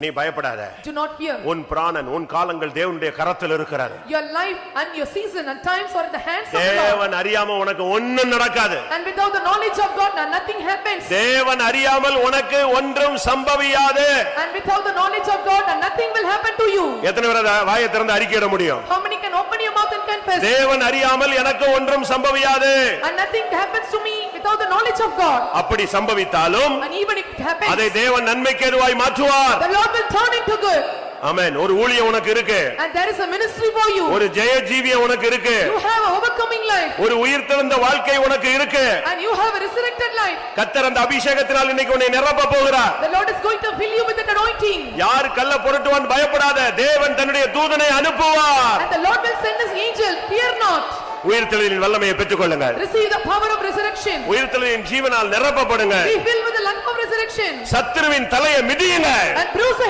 நீ பயப்படாத. Do not fear. உன் பிராணன் உன் காலங்கள் தேவனுடைய கரத்தில் இருக்கிறது. Your life and your season and times are in the hands of God. தேவன் அறியாம உனக்கு ஒண்ணும் நடக்காது. And without the knowledge of God nothing happens. தேவன் அறியாமல் உனக்கு ஒன்றும் சம்பவியாது. And without the knowledge of God nothing will happen to you. எத்தனை பேர் வாயை திறந்து அறிக்கையிட முடியும்? How many can open your mouth and confess? தேவன் அறியாமல் எனக்கு ஒன்றும் சம்பவியாது. And nothing happens to me without the knowledge of God. அப்படி சம்பவித்தாலும் and even if it happens, அதை தேவன் நன்மைக்கு ஏதுவாய் மாற்றுவார். the Lord will turn into good. ஆமென். ஒரு ஊழியம் உனக்கு இருக்கு. And there is a ministry for you. ஒரு ஜெய ஜீவியம் உனக்கு இருக்கு. You have an overcoming life. ஒரு உயிர்த்தெழுந்த வாழ்க்கை உனக்கு இருக்கு. And you have a resurrected life. கர்த்தர் அந்த அபிஷேகத்தினால் இன்னைக்கு உன்னை நிரப்ப போகிறார். The Lord is going to fill you with that anointing. யார் கள்ள புரட்டுவான் பயப்படாத. தேவன் தன்னுடைய தூதனை அனுப்புவார். And the Lord will send his angel. Fear not. உயிர்த்தெழுதலின் வல்லமையை பெற்றுக்கொள்ளுங்கள். Receive the power of resurrection. உயிர்த்தெழுதலின் ஜீவனால் நிரப்பப்படுங்க. Be filled with the life of resurrection. சத்துருவின் தலையை மிதியுங்க. And bruise